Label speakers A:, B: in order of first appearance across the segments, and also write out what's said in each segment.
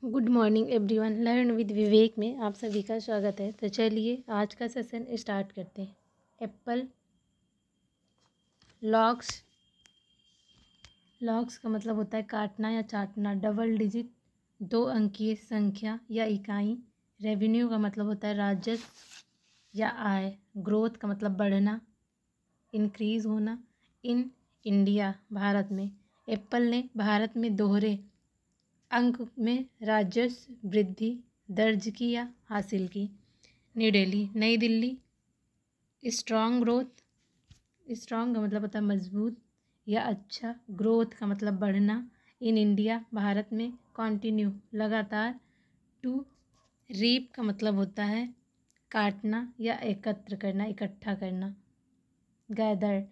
A: Good morning everyone. Learn with Vivek में आप सभी का स्वागत है। तो चलिए आज का सेशन स्टार्ट करते हैं। एप्पल लॉक्स का मतलब होता है काटना या चाटना। डबल डिजिट 2 अंकीय संख्या या इकाई। रेवेन्यू का मतलब होता है राजस्व या आय। ग्रोथ का मतलब बढ़ना, इंक्रीज होना। इन इंडिया भारत में। एप्पल ने भारत में दोहरे अंक में राजस्व वृद्धि दर्ज की या हासिल की। न्यू दिल्ली नई दिल्ली। स्ट्रॉन्ग ग्रोथ, स्ट्रॉन्ग का मतलब होता है मजबूत या अच्छा। ग्रोथ का मतलब बढ़ना। इन इंडिया भारत में। कंटिन्यू लगातार। टू रीप का मतलब होता है काटना या एकत्र करना, इकट्ठा करना। Gather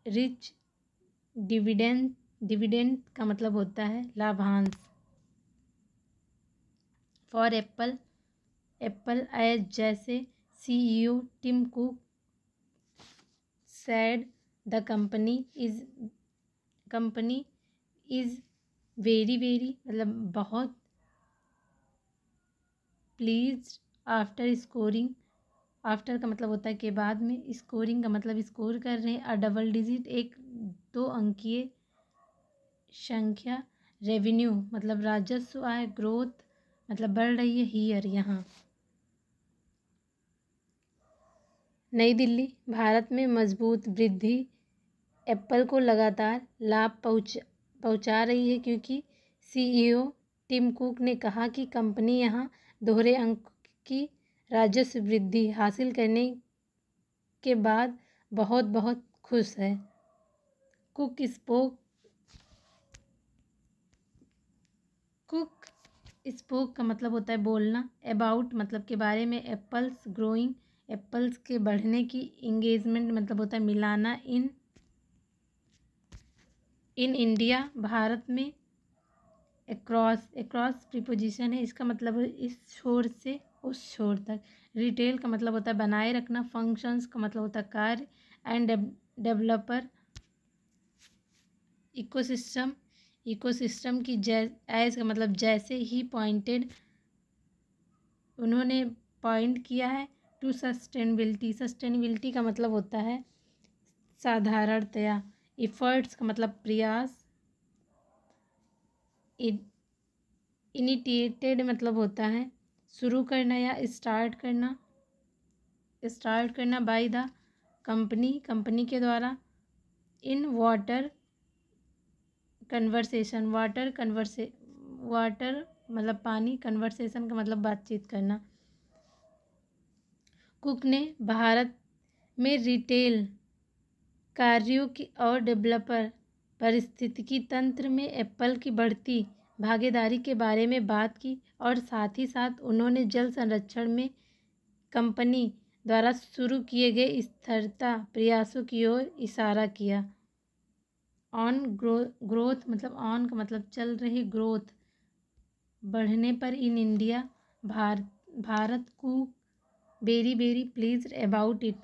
A: rich. डिविडेंड का मतलब होता है लाभांश। फॉर एप्पल एज जैसे CEO Tim Cook said the company is very मतलब बहुत प्लीज आफ्टर स्कोरिंग। आफ्टर का मतलब होता है के बाद में। स्कोरिंग का मतलब स्कोर कर रहे हैं। डबल डिजिट एक 2 अंकीय संख्या। रेवेन्यू मतलब राजस्व आय। ग्रोथ मतलब बढ़ रही है हियर यहाँ। नई दिल्ली भारत में मजबूत वृद्धि एप्पल को लगातार लाभ पहुंचा रही है, क्योंकि CEO टिम कुक ने कहा कि कंपनी यहां दोहरे अंक की राजस्व वृद्धि हासिल करने के बाद बहुत खुश है। कुक स्पोक का मतलब होता है बोलना। अबाउट मतलब के बारे में। एप्पल्स ग्रोइंग एप्पल्स के बढ़ने की। इंगेजमेंट मतलब होता है मिलाना। इन इंडिया भारत में। एक्रॉस प्रीपोजिशन है, इसका मतलब है इस छोर से उस छोर तक। रिटेल का मतलब होता है बनाए रखना। फंक्शंस का मतलब होता है कार्य। एंड डेवलपर इकोसिस्टम की। एज का मतलब जैसे ही पॉइंटेड उन्होंने पॉइंट किया है। टू सस्टेनेबिलिटी का मतलब होता है साधारणतया। इफर्ट्स का मतलब प्रयास। इनिशिएटेड मतलब होता है शुरू करना या स्टार्ट करना बाय द कंपनी के द्वारा। इन वाटर मतलब पानी। कन्वर्सेशन का मतलब बातचीत करना। कुक ने भारत में रिटेल कार्यों की और डेवलपर पारिस्थितिकी तंत्र में एप्पल की बढ़ती भागीदारी के बारे में बात की, और साथ ही साथ उन्होंने जल संरक्षण में कंपनी द्वारा शुरू किए गए स्थिरता प्रयासों की ओर इशारा किया। ऑन ग्रोथ मतलब ऑन का मतलब चल रही। ग्रोथ बढ़ने पर। इन इंडिया भारत को very pleased about it.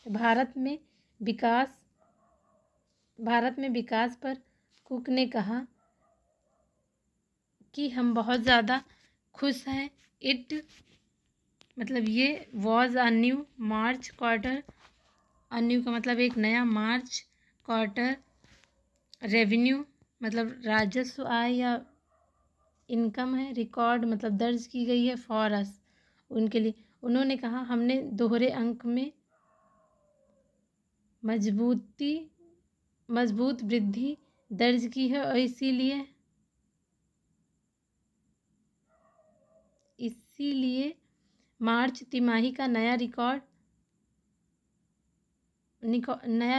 A: Bharat में विकास पर कुक ने कहा कि हम बहुत ज़्यादा खुश हैं। इट मतलब ये was a new March quarter. New का मतलब एक नया। मार्च क्वार्टर। रेवेन्यू मतलब राजस्व आय या इनकम है। रिकॉर्ड मतलब दर्ज की गई है। फॉर अस उनके लिए। उन्होंने कहा हमने दोहरे अंक में मजबूत वृद्धि दर्ज की है, और इसीलिए मार्च तिमाही का नया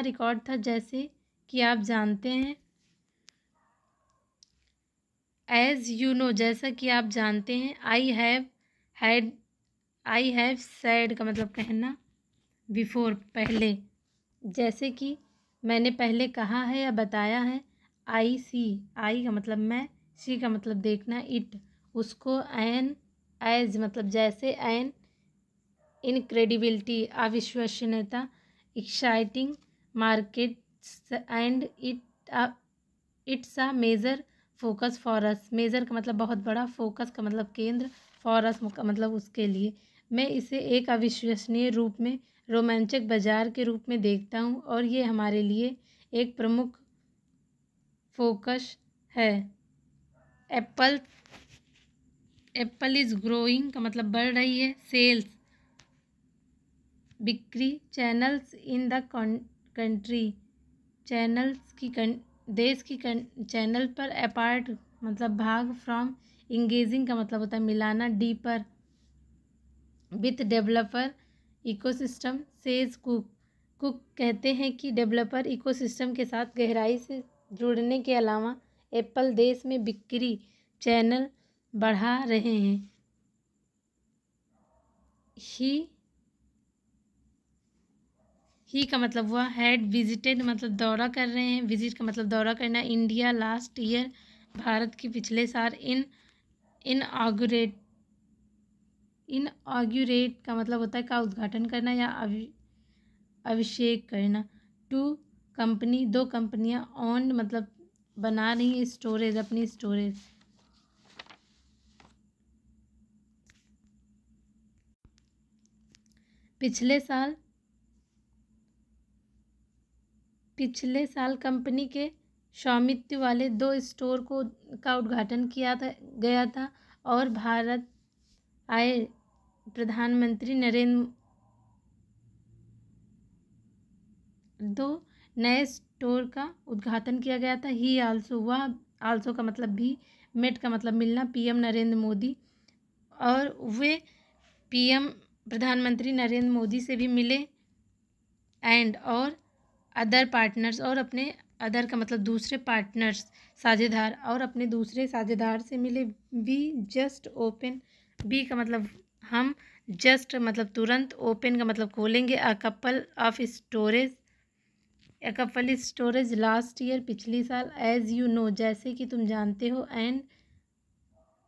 A: रिकॉर्ड था। जैसे कि आप जानते हैं। एज यू नो जैसा कि आप जानते हैं। आई हैव सैड का मतलब कहना। बिफोर पहले। जैसे कि मैंने पहले कहा है या बताया है। आई का मतलब मैं। सी का मतलब देखना। इट उसको। एज मतलब जैसे। इनक्रेडिबिलिटी अविश्वसनीयता। Exciting markets and it's a major focus for us, major का मतलब बहुत बड़ा, फोकस का मतलब केंद्र, फॉर अस का मतलब उसके लिए। मैं इसे एक अविश्वसनीय रूप में रोमांचक बाजार के रूप में देखता हूँ और ये हमारे लिए एक प्रमुख फोकस है। एप्पल एप्पल इज़ ग्रोइंग का मतलब बढ़ रही है। सेल्स बिक्री, channels in the country, channels की देश की चैनल पर, अपार्ट मतलब भाग, फ्रॉम इंगेजिंग का मतलब होता है मिलाना, deeper with developer ecosystem, says cook, cook कहते हैं कि डेवलपर इकोसिस्टम के साथ गहराई से जुड़ने के अलावा एप्पल देश में बिक्री चैनल बढ़ा रहे हैं। ही का मतलब हुआ हैड विजिटेड मतलब दौरा कर रहे हैं, विजिट का मतलब दौरा करना, इंडिया लास्ट ईयर भारत की पिछले साल, इनऑग्यूरेट का मतलब होता है का उद्घाटन करना या अभिषेक करना। टू कंपनी दो कंपनियां, ऑन मतलब बना रही हैं स्टोरेज अपनी स्टोरेज। पिछले साल कंपनी के स्वामित्व वाले 2 स्टोर का उद्घाटन किया गया था और भारत आए प्रधानमंत्री दो नए स्टोर का उद्घाटन किया गया था। ही आल्सो, वह आल्सो का मतलब भी, मेट का मतलब मिलना, पीएम नरेंद्र मोदी, और वे पीएम प्रधानमंत्री नरेंद्र मोदी से भी मिले, एंड और अदर पार्टनर्स, और अपने अदर का मतलब दूसरे पार्टनर्स साझेदार, और अपने दूसरे साझेदार से मिले। वी जस्ट ओपन, बी का मतलब हम, जस्ट मतलब तुरंत, ओपन का मतलब खोलेंगे, a couple of storage last year पिछली साल, एज यू नो जैसे कि तुम जानते हो, एंड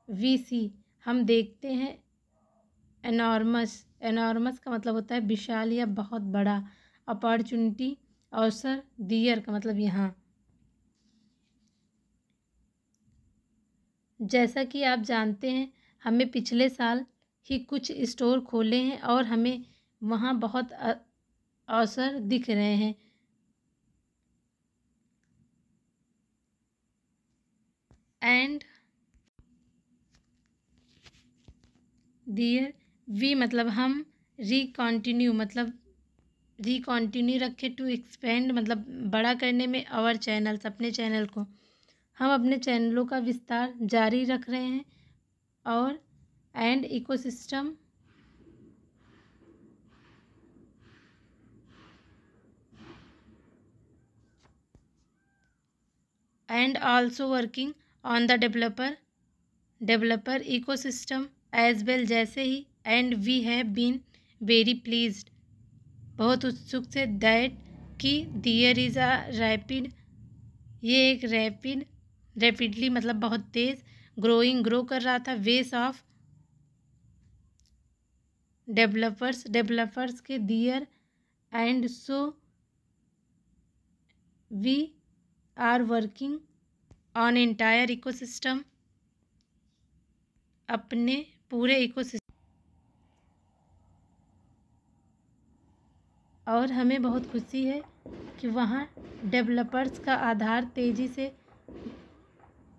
A: वी सी हम देखते हैं, एनॉर्मस का मतलब होता है विशाल या बहुत बड़ा, अपॉर्चुनिटी अवसर, दियर का मतलब यहाँ। जैसा कि आप जानते हैं हमें पिछले साल ही कुछ स्टोर खोले हैं और हमें वहाँ बहुत अवसर दिख रहे हैं। एंड दियर वी मतलब हम, रिकॉन्टिन्यू मतलब रिकॉन्टिन्यू रखे, टू एक्सपेंड मतलब बड़ा करने में, आवर चैनल्स अपने चैनल को, हम अपने चैनलों का विस्तार जारी रख रहे हैं, और and ecosystem and also working on the developer ecosystem as well, जैसे ही, and we have been very pleased बहुत उत्सुक से, दैट कि दियर इज़ अ रैपिड ये एक रैपिडली मतलब बहुत तेज़, ग्रो कर रहा था, वेस ऑफ डेवलपर्स के, there, and so we are working on entire ecosystem अपने पूरे इकोसिस्टम, और हमें बहुत खुशी है कि वहाँ डेवलपर्स का आधार तेज़ी से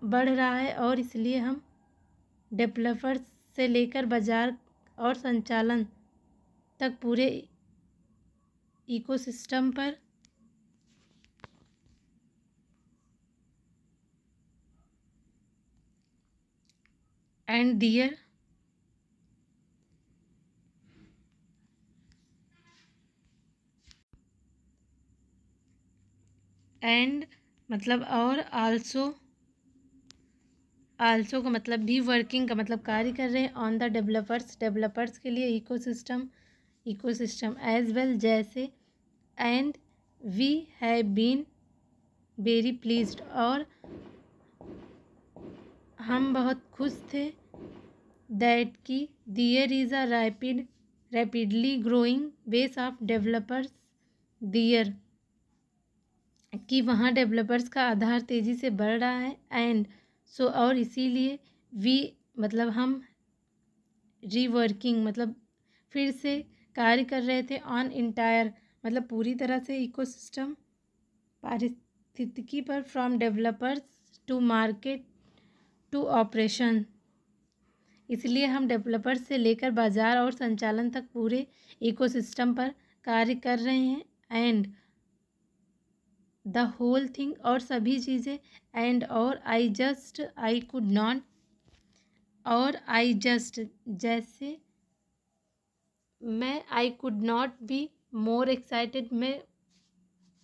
A: बढ़ रहा है, और इसलिए हम डेवलपर्स से लेकर बाजार और संचालन तक पूरे इकोसिस्टम पर एंड दियर एंड मतलब और, आल्सो का मतलब भी, वर्किंग का मतलब कार्य कर रहे हैं, ऑन द डेवलपर्स के लिए, इकोसिस्टम एज वेल जैसे, and we have been very pleased और हम बहुत खुश थे, दैट की there is a rapidly growing base of developers, there कि वहाँ डेवलपर्स का आधार तेज़ी से बढ़ रहा है, एंड सो और इसीलिए मतलब हम रीवर्किंग मतलब फिर से कार्य कर रहे थे ऑन इंटायर मतलब पूरी तरह से इकोसिस्टम पारिस्थितिकी पर, from developers to market to operation. इसलिए हम डेवलपर्स से लेकर बाजार और संचालन तक पूरे इकोसिस्टम पर कार्य कर रहे हैं। एंड द होल थिंग और सभी चीज़ें एंड और आई जस्ट जैसे मैं I could not be more excited, मैं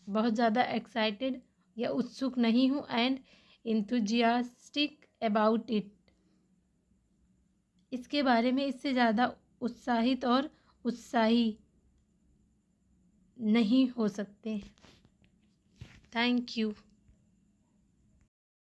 A: बहुत ज़्यादा एक्साइटेड या उत्सुक नहीं हूँ, एंड इंथुजियास्टिक अबाउट इट, इसके बारे में इससे ज़्यादा उत्साहित और उत्साही नहीं हो सकते। Thank you.